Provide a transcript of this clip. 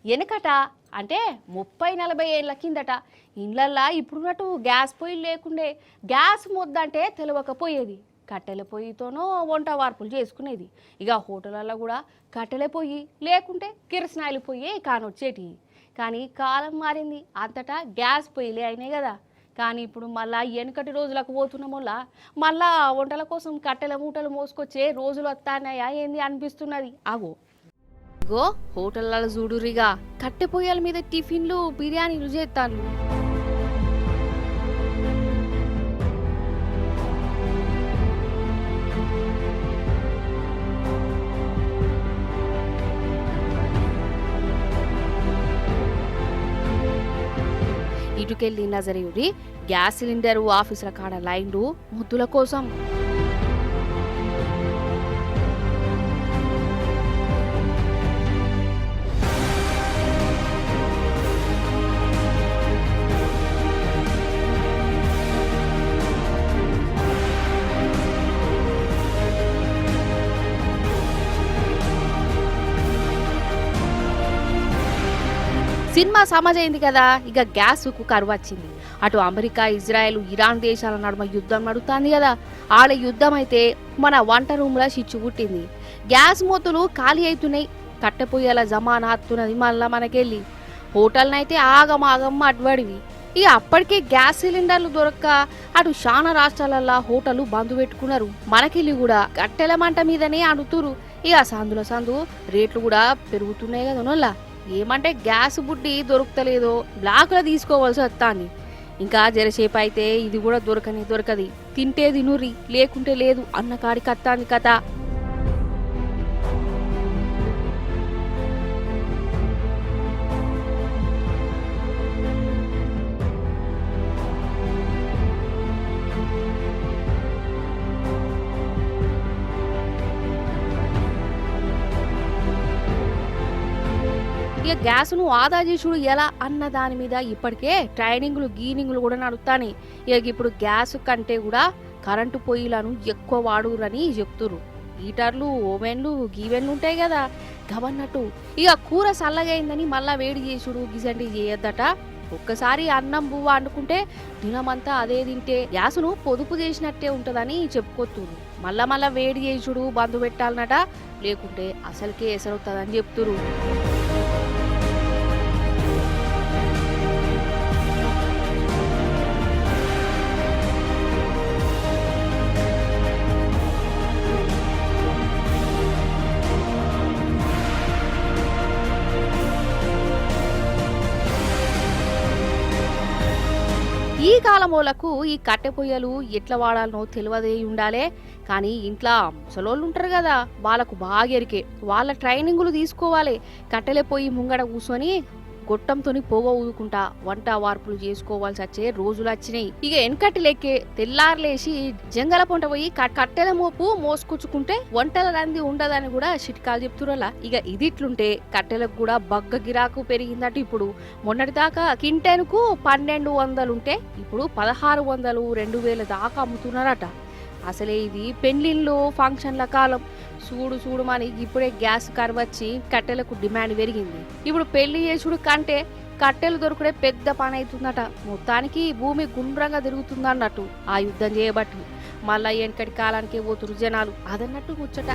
వెనకట అంటే 30-40 ఏళ్ళ కిందట ఇండ్లల్లా ఇప్పుడున్నట్టు గ్యాస్ పొయ్యి లేకుండే. గ్యాస్ ముద్దంటే తెలవకపోయేది. కట్టెల పొయ్యితోనో వంట వార్పులు చేసుకునేది. ఇక హోటళ్ళల్లో కూడా కట్టెల పొయ్యి లేకుంటే కిరసనాయిలు పొయ్యి కానొచ్చేటి. కానీ కాలం మారింది, అంతటా గ్యాస్ పొయ్యిలే అయినాయి కదా. కానీ ఇప్పుడు మళ్ళా వెనకటి రోజులకు పోతున్నాం వల్ల మళ్ళా వంటల కోసం కట్టెల మూటలు మోసుకొచ్చే రోజులు వస్తానయా ఏంది అనిపిస్తున్నది. ఆగో ఇగో హోటళ్ళలో చూడురిగా కట్టె పొయ్యల మీద టిఫిన్లు బిర్యానీలు చేస్తాను. ఇటుకెళ్ళి నజరేయుడి గ్యాస్ సిలిండరు ఆఫీసుల కాడ లైన్లు ముద్దుల కోసం. సినిమా సమాజైంది కదా, ఇక గ్యాస్కు కరువు వచ్చింది. అటు అమెరికా, ఇజ్రాయెల్, ఇరాన్ దేశాల నడుమ యుద్ధం నడుస్తుంది కదా. ఆడ యుద్ధం అయితే మన వంట రూమ్లో చిచ్చు పుట్టింది. గ్యాస్ మూతలు ఖాళీ అవుతున్నాయి. కట్టెపోయేలా జమానా అత్తున్నది మళ్ళా మనకెళ్ళి. హోటల్నైతే ఆగమాగం అడ్వడివి. ఇక అప్పటికే గ్యాస్ సిలిండర్లు దొరక్క అటు చాలా రాష్ట్రాలల్లో హోటళ్లు బంద్ పెట్టుకున్నారు. మనకెళ్ళి కూడా కట్టెల మంట మీదనే అడుతురు. ఇక సందుల సందు రేట్లు కూడా పెరుగుతున్నాయి కదా నోళ్ళ. ఏమంటే గ్యాస్ బుడ్డి దొరుకుతలేదో బ్లాక్లో తీసుకోవాల్సి వస్తాంది. ఇంకా జరసేపు అయితే ఇది కూడా దొరకది. తింటే తినుర్రి లేకుంటే లేదు అన్న కాడికి వస్తాంది కథ. ఇక గ్యాస్ను ఆదా చేసుడు ఎలా అన్న దాని మీద ఇప్పటికే ట్రైనింగ్లు కూడా నడుస్తాయి. ఇక ఇప్పుడు గ్యాస్ కంటే కూడా కరెంటు పొయ్యిలను ఎక్కువ వాడురని చెప్తున్నారు. హీటర్లు, ఓవెన్లు, గీవెన్లు ఉంటాయి కదా గవన్నట్టు. ఇక కూర చల్లగైందని మళ్ళా వేడి చేసుడు గిజండి చేయొద్దట. ఒక్కసారి అన్నం బువ్వ వండుకుంటే దినమంతా అదే తింటే గ్యాసును పొదుపు చేసినట్టే ఉంటుందని చెప్పుకోతున్నారు. మళ్ళా వేడి చేసుడు బంద్ పెట్టాలన్నట, లేకుంటే అసలుకే ఎసరవుతుందని చెప్తున్నారు. ఈ కాలమోలకు ఈ కట్టె పొయ్యలు ఎట్లా వాడాలనో తెలియదే ఉండాలే. కానీ ఇంట్లో ముసలోళ్ళు ఉంటారు కదా, వాళ్ళకు బాగా ఎరికే. వాళ్ళ ట్రైనింగులు తీసుకోవాలి. కట్టెల పొయ్యి ముంగడ కూర్చొని గొట్టంతోని పొగ ఊదుకుంటా వంట వార్పులు చేసుకోవాల్సి వచ్చే రోజులు వచ్చినాయి. ఇక వెనకటి లెక్కే తెల్లారులేసి జంగల పొంట పోయి కట్టెల మోపు మోసుకొచ్చుకుంటే వంటల రంది ఉండదని కూడా చిట్కాలు చెప్తురలా. ఇక ఇదిట్లుంటే కట్టెలకు కూడా బగ్గ గిరాకు పెరిగిందట. ఇప్పుడు మొన్నటిదాకా కింటెనుకు 1200 ఉంటే ఇప్పుడు 1600, 2000 దాకా అమ్ముతున్నారట. అసలే ఇది పెళ్లిళ్ళు, ఫంక్షన్ల కాలం. చూడు మనకి ఇప్పుడే గ్యాస్ కరువచ్చి కట్టెలకు డిమాండ్ పెరిగింది. ఇప్పుడు పెళ్లి చేసుడు కంటే కట్టెలు దొరుకుడే పెద్ద పని అవుతుందట. మొత్తానికి భూమి గుండ్రంగా తిరుగుతుందన్నట్టు ఆ యుద్ధం చేయబట్టి. మళ్ళా వెనకటి కాలానికే పోతురు జనాలు అదన్నట్టు ముచ్చట.